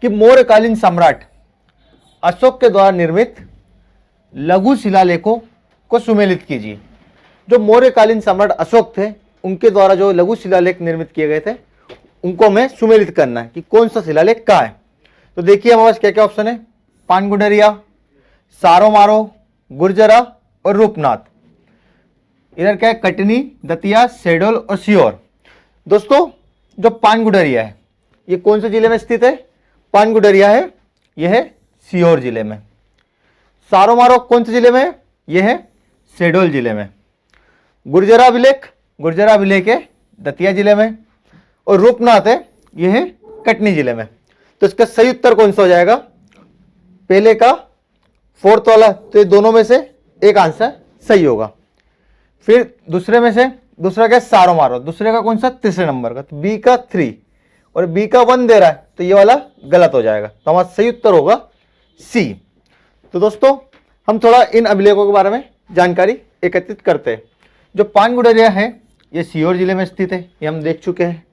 कि मौर्यकालीन सम्राट अशोक के द्वारा निर्मित लघु शिलालेखों को सुमेलित कीजिए। जो मौर्यकालीन सम्राट अशोक थे उनके द्वारा जो लघु शिलालेख निर्मित किए गए थे उनको हमें सुमेलित करना है कि कौन सा शिलालेख कहाँ है। तो देखिए हमारे पास क्या क्या ऑप्शन है, पानगुडरिया, सारोमारो, गुर्जरा और रूपनाथ। इधर क्या है, कटनी, दतिया, शहडोल और सीहोर। दोस्तों जो पानगुडरिया है ये कौन से जिले में स्थित है, पानगुडरिया है यह है सीहोर जिले में। सारोमारो कौन से जिले में है, यह है शहडोल जिले में। गुर्जरा अभिलेख है दतिया जिले में। और रूपनाथ है यह है कटनी जिले में। तो इसका सही उत्तर कौन सा हो जाएगा, पहले का फोर्थ वाला। तो ये दोनों में से एक आंसर सही होगा। फिर दूसरे में से दूसरा क्या, सारोमारो, दूसरे का कौन सा, तीसरे नंबर का। तो बी का 3 और बी का 1 दे रहा है तो ये वाला गलत हो जाएगा। तो हमारा सही उत्तर होगा सी। तो दोस्तों हम थोड़ा इन अभिलेखों के बारे में जानकारी एकत्रित करते हैं। जो पानगुडरिया है ये सीहोर जिले में स्थित है, ये हम देख चुके हैं।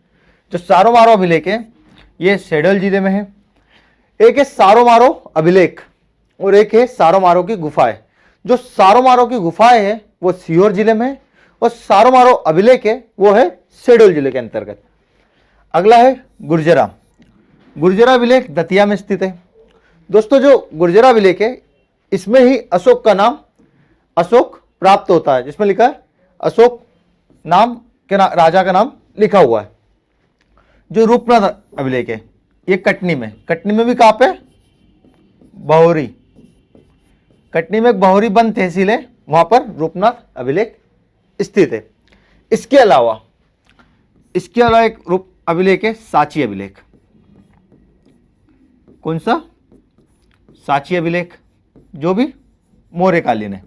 जो सारोमारो अभिलेख है ये शहडोल जिले में है। एक है सारोमारो अभिलेख और एक है सारोमारो की गुफाएं। जो सारोमारो की गुफाएं है वो सीहोर जिले में है और सारोमारो अभिलेख है वो है शहडोल जिले के अंतर्गत। अगला है गुर्जरा अभिलेख दतिया में स्थित है। दोस्तों जो गुर्जरा अभिलेख है इसमें ही अशोक का नाम अशोक प्राप्त होता है, जिसमें लिखा है अशोक नाम के राजा का नाम लिखा हुआ है। जो रूपनाथ अभिलेख है ये कटनी में भी कहां पे, बहोरी। कटनी में एक बहोरी बंद तहसील है, वहां पर रूपनाथ अभिलेख स्थित है। इसके अलावा एक रूप अभिलेख है सांची अभिलेख। कौन सा, सांची अभिलेख, जो भी मौर्यकालीन है।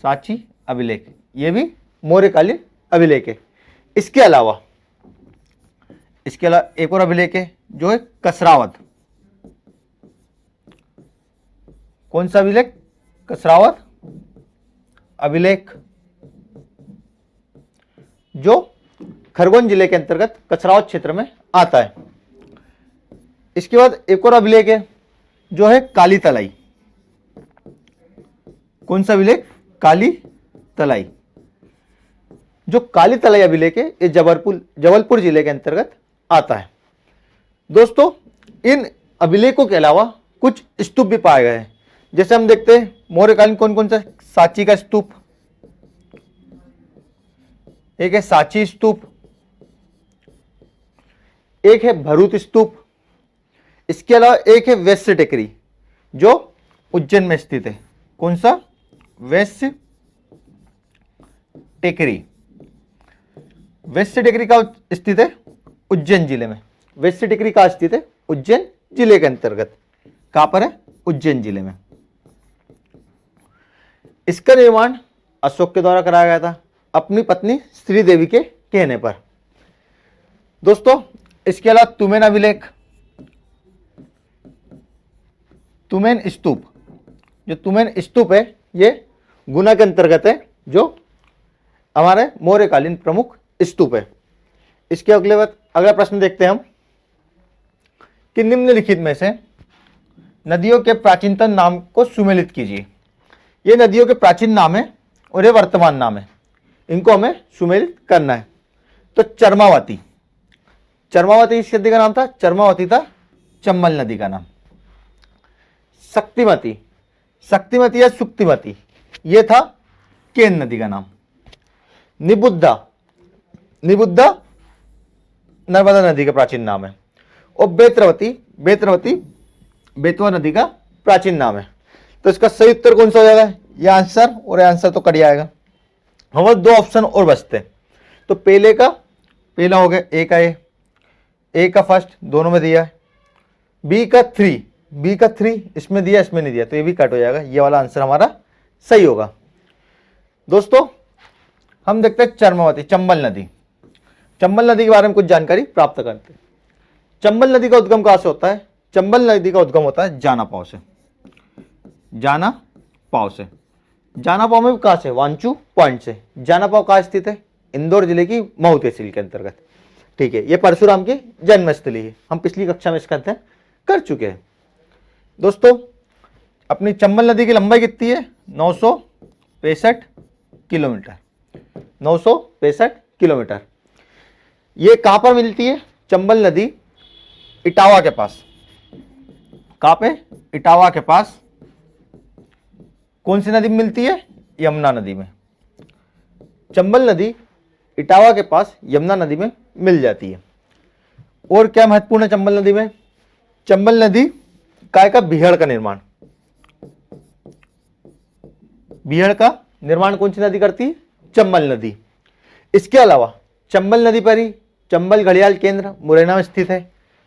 सांची अभिलेख ये भी मौर्यकालीन अभिलेख है। इसके अलावा एक और अभिलेख है जो है कसरावत। कौन सा अभिलेख, कसरावत अभिलेख, जो खरगोन जिले के अंतर्गत कसरावत क्षेत्र में आता है। इसके बाद एक और अभिलेख है जो है काली तलाई। कौन सा अभिलेख, काली तलाई। जो काली तलाई अभिलेख है ये जबलपुर जिले के अंतर्गत आता है। दोस्तों इन अभिलेखों के अलावा कुछ स्तूप भी पाए गए हैं। जैसे हम देखते हैं मौर्यकालीन कौन कौन सा, सांची का स्तूप, एक है सांची स्तूप, एक है भरूच स्तूप। इसके अलावा एक है वैश्य टेकरी जो उज्जैन में स्थित है। कौन सा, वैश्य टेकरी। वैश्य टेकरी का स्थित है उज्जैन जिले में। वैश्य टेकरी का स्थित है उज्जैन जिले के अंतर्गत। कहां पर है, उज्जैन जिले में। इसका निर्माण अशोक के द्वारा कराया गया था अपनी पत्नी श्रीदेवी के कहने पर। दोस्तों इसके अलावा तुमेन अभिलेख, तुमेन स्तूप। जो तुमेन स्तूप है ये गुना के अंतर्गत है, जो हमारे मौर्यकालीन प्रमुख स्तूप है। इसके अगला प्रश्न देखते हैं हम कि निम्नलिखित में से नदियों के प्राचीनतम नाम को सुमेलित कीजिए। ये नदियों के प्राचीन नाम है और ये वर्तमान नाम है, इनको हमें सुमेलित करना है। तो चरमावती इस नदी का नाम था, चरमावती था चंबल नदी का नाम। शक्तिमती या सुक्तिमती ये था केन नदी का नाम। निबुद्धा नर्मदा नदी का प्राचीन नाम है। और बेतवा नदी का प्राचीन नाम है। तो इसका सही उत्तर कौन सा हो जाएगा, ये आंसर और ये आंसर तो कट जाएगा। हमारे 2 ऑप्शन और बचते हैं। तो पहला हो गया ए का फर्स्ट, दोनों में दिया है। बी का 3 इसमें दिया, इसमें नहीं दिया, तो ये भी कट हो जाएगा। ये वाला आंसर हमारा सही होगा। दोस्तों हम देखते हैं चरमावती, चंबल नदी के बारे में कुछ जानकारी प्राप्त करते हैं। चंबल नदी का उद्गम कहां से होता है, चंबल नदी का उद्गम होता है जानापाव से। जानापाव में कहां से, वांचू पॉइंट से। जानापाव कहां स्थित है, इंदौर जिले की मऊ तहसील के अंतर्गत। ठीक है, ये परशुराम की जन्मस्थली है, हम पिछली कक्षा में इसका अध्ययन कर चुके हैं। दोस्तों, अपनी चंबल नदी की लंबाई कितनी है? 965 किलोमीटर। 965 किलोमीटर। ये कहां पर मिलती है? चंबल नदी इटावा के पास। कहां पे? इटावा के पास। कौन सी नदी में मिलती है? यमुना नदी में। चंबल नदी इटावा के पास यमुना नदी में मिल जाती है। और क्या महत्वपूर्ण है चंबल नदी में? चंबल नदी काय का बिहड़ का निर्माण। बिहड़ का निर्माण कौन सी नदी करती है? चंबल नदी। इसके अलावा चंबल नदी पर ही चंबल घड़ियाल केंद्र मुरैना में स्थित है।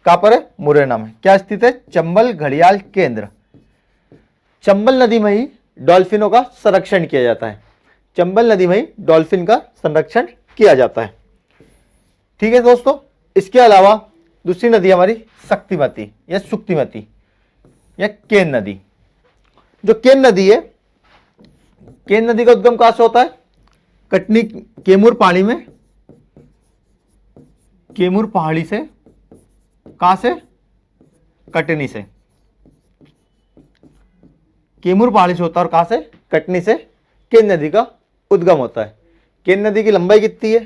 कहां पर है? मुरैना में। क्या स्थित है? चंबल घड़ियाल केंद्र। चंबल नदी में ही डॉल्फिनों का संरक्षण किया जाता है। चंबल नदी में ही डॉल्फिन का संरक्षण किया जाता है। ठीक है दोस्तों, इसके अलावा दूसरी नदी हमारी शक्तिमती या सुक्तिमती या केन नदी। जो केन नदी है, केन नदी का उद्गम कहां से होता है? कटनी कैमूर पहाड़ी में, कैमूर पहाड़ी से। कहां से? कटनी से। कैमूर पहाड़ी से होता है और कहां से? कटनी से केन नदी का उद्गम होता है। केन नदी की लंबाई कितनी है?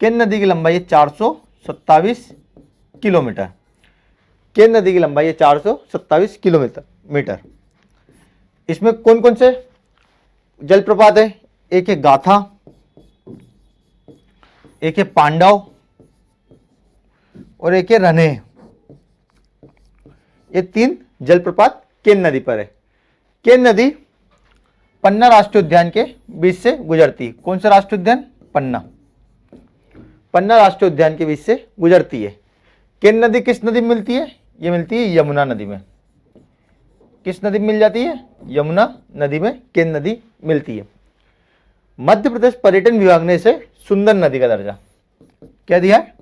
केन नदी की लंबाई है 427 किलोमीटर। केन नदी की लंबाई है 427 किलोमीटर। इसमें कौन कौन से जलप्रपात है? एक है गाथा, एक है पांडव और एक है रने। ये तीन जलप्रपात केन नदी पर है। केन नदी पन्ना राष्ट्रीय उद्यान के बीच से गुजरती है। कौन सा राष्ट्रीय उद्यान? पन्ना। पन्ना राष्ट्रीय उद्यान के बीच से गुजरती है। केन नदी किस नदी में मिलती है? ये मिलती है यमुना नदी में। किस नदी में मिल जाती है? यमुना नदी में केन नदी मिलती है। मध्य प्रदेश पर्यटन विभाग ने इसे सुंदर नदी का दर्जा क्या दिया है?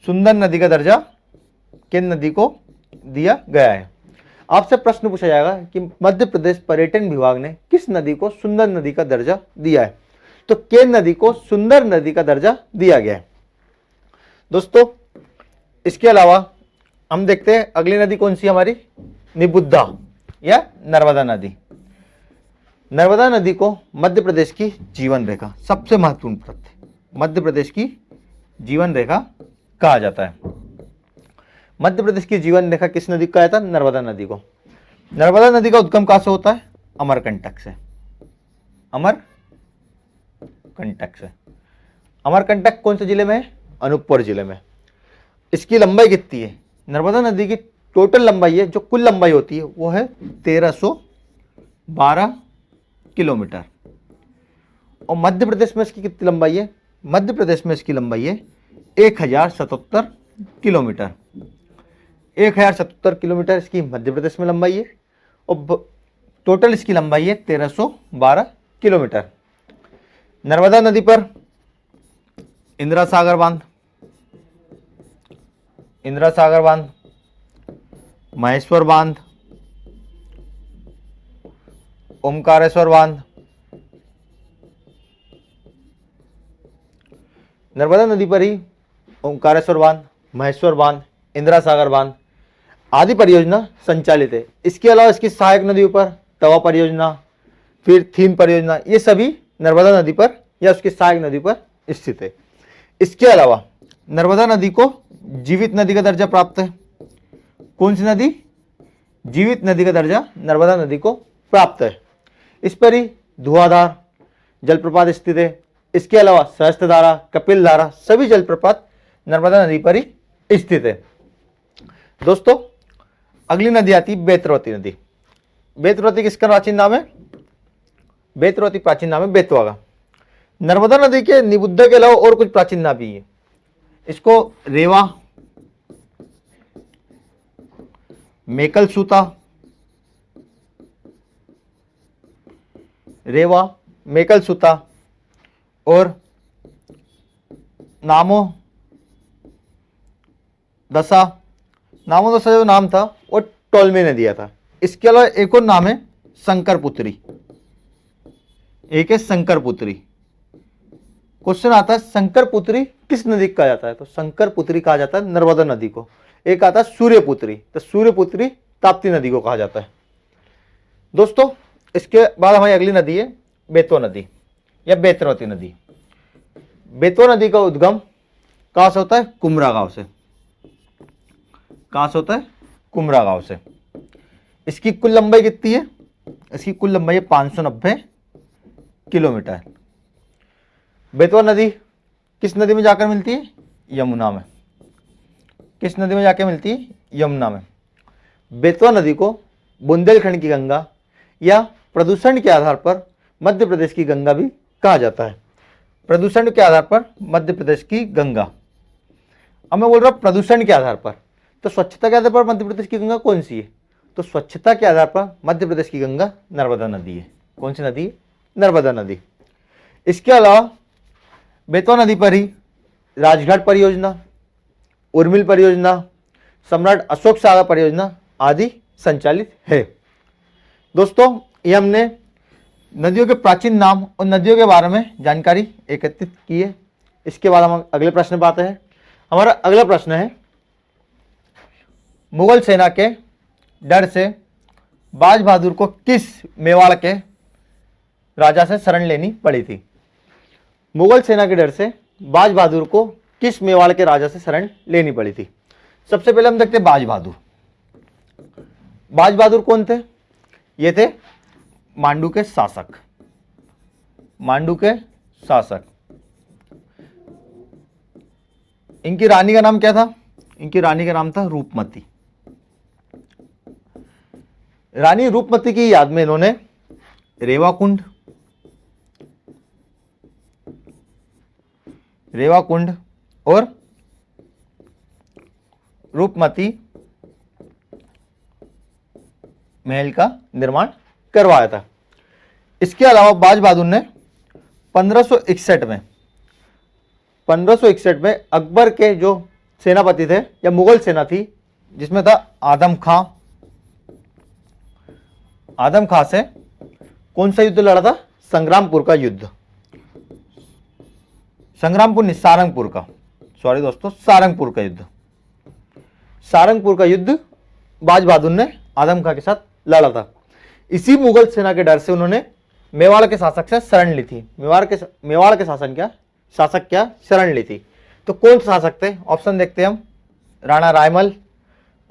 सुंदर नदी का दर्जा केन नदी को दिया गया है। आपसे प्रश्न पूछा जाएगा कि मध्य प्रदेश पर्यटन विभाग ने किस नदी को सुंदर नदी का दर्जा दिया है? तो केन नदी को सुंदर नदी का दर्जा दिया गया है। दोस्तों, इसके अलावा हम देखते हैं अगली नदी कौन सी हमारी? निबुद्धा या नर्मदा नदी। नर्मदा नदी को मध्य प्रदेश की जीवन रेखा, सबसे महत्वपूर्ण तथ्य, मध्य प्रदेश की जीवन रेखा कहा जाता है। मध्य प्रदेश की जीवन रेखा किस नदी को कहा जाता है? नर्मदा नदी को। नर्मदा नदी का उद्गम कहां से होता है? अमरकंटक से। अमरकंटक से। अमरकंटक कौन से जिले में है? अनूपपुर जिले में। इसकी लंबाई कितनी है? नर्मदा नदी की टोटल लंबाई है, जो कुल लंबाई होती है वो है 1312 किलोमीटर। और मध्य प्रदेश में इसकी कितनी लंबाई है? मध्य प्रदेश में इसकी लंबाई है 1077 किलोमीटर। 1077 किलोमीटर इसकी मध्य प्रदेश में लंबाई है और टोटल इसकी लंबाई है 1312 किलोमीटर। नर्मदा नदी पर इंदिरा सागर बांध, महेश्वर बांध, ओमकारेश्वर बांध, नर्मदा नदी पर ही ओमकारेश्वर बांध, महेश्वर बांध, इंदिरा सागर बांध आदि परियोजना संचालित है। इसके अलावा इसकी सहायक नदियों पर तवा परियोजना, फिर थीन परियोजना, ये सभी नर्मदा नदी पर या उसकी सहायक नदी पर स्थित है। इसके अलावा नर्मदा नदी को जीवित नदी का दर्जा प्राप्त है। कौन सी नदी? जीवित नदी का दर्जा नर्मदा नदी को प्राप्त है। इस पर ही धुआंधार जलप्रपात स्थित है। इसके अलावा सहस्त्रधारा, कपिल धारा सभी जलप्रपात नर्मदा नदी पर ही स्थित है। दोस्तों, अगली नदी आती है बेतरवती नदी। बेतरवती किसका प्राचीन नाम है? बेतरवती प्राचीन नाम है बेतवा का। नर्मदा नदी के निबुद्धा के अलावा और कुछ प्राचीन नाम भी है। इसको रेवा, मेकल सूता, और नामो दशा जो नाम था वो टोलमी ने दिया था। इसके अलावा एक और नाम है शंकरपुत्री। एक है शंकरपुत्री। क्वेश्चन आता है शंकरपुत्री किस नदी को कहा जाता है? तो शंकर पुत्री कहा जाता है नर्मदा नदी को। एक आता है सूर्यपुत्री, तो सूर्यपुत्री ताप्ती नदी को कहा जाता है। दोस्तों इसके बाद हमारी अगली नदी है बेतवा नदी या बेतरवती नदी। बेतवा नदी का उद्गम कहाँ से होता है? कुमरा गांव से। कहाँ से होता है? कुमरा गांव से। इसकी कुल लंबाई कितनी है? इसकी कुल लंबाई है 590 किलोमीटर। बेतवा नदी किस नदी में जाकर मिलती है? यमुना में। किस नदी में जाकर मिलती है? यमुना में। बेतवा नदी को बुंदेलखंड की गंगा या प्रदूषण के आधार पर मध्य प्रदेश की गंगा भी कहा जाता है। प्रदूषण के आधार पर मध्य प्रदेश की गंगा। अब मैं बोल रहा हूं प्रदूषण के आधार पर, तो स्वच्छता के आधार पर मध्य प्रदेश की गंगा कौन सी है? तो स्वच्छता के आधार पर मध्य प्रदेश की गंगा नर्मदा नदी है। कौन सी नदी है? नर्मदा नदी। इसके अलावा बेतवा नदी पर ही राजघाट परियोजना, उर्मिल परियोजना, सम्राट अशोक सागर परियोजना आदि संचालित है। दोस्तों ये हमने नदियों के प्राचीन नाम और नदियों के बारे में जानकारी एकत्रित की है। इसके बाद हम अगले प्रश्न पर आते हैं। हमारा अगला प्रश्न है, मुगल सेना के डर से बाज बहादुर को किस मेवाड़ के राजा से शरण लेनी पड़ी थी? मुगल सेना के डर से बाज बहादुर को किस मेवाड़ के राजा से शरण लेनी पड़ी थी? सबसे पहले हम देखते हैं बाज बहादुर। बाज बहादुर कौन थे? ये थे मांडू के शासक। मांडू के शासक। इनकी रानी का नाम क्या था? इनकी रानी का नाम था रूपमती। रानी रूपमती की याद में इन्होंने रेवाकुंड और रूपमती महल का निर्माण करवाया था। इसके अलावा बाज बहादुर ने 1561 में अकबर के जो सेनापति थे या मुगल सेना थी जिसमें था आदम खां से कौन सा युद्ध लड़ा था? संग्रामपुर का युद्ध। संग्रामपुर नहीं, सारंगपुर का, सॉरी दोस्तों, सारंगपुर का युद्ध। सारंगपुर का युद्ध बाज बहादुर ने आदम खां के साथ लड़ा था। इसी मुगल सेना के डर से उन्होंने मेवाड़ के शासक से शरण ली थी। मेवाड़ के शासक क्या शरण ली थी? तो कौन से शासक थे? ऑप्शन देखते हैं हम। राणा रायमल,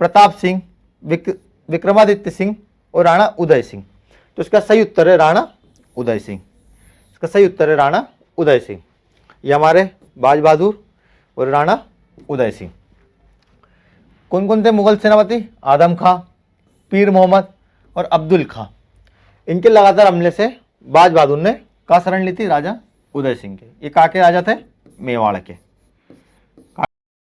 प्रताप सिंह, विक्रमादित्य सिंह और राणा उदय सिंह। तो इसका सही उत्तर है राणा उदय सिंह। इसका सही उत्तर है राणा उदय सिंह। ये हमारे बाज बहादुर और राणा उदय सिंह। कौन कौन थे मुगल सेनापति? आदम खां, पीर मोहम्मद और अब्दुल खां। इनके लगातार हमले से बाज बहादुर ने कहाँ शरण ली थी? राजा उदय सिंह के। ये कहाँ के राजा थे? मेवाड़ के।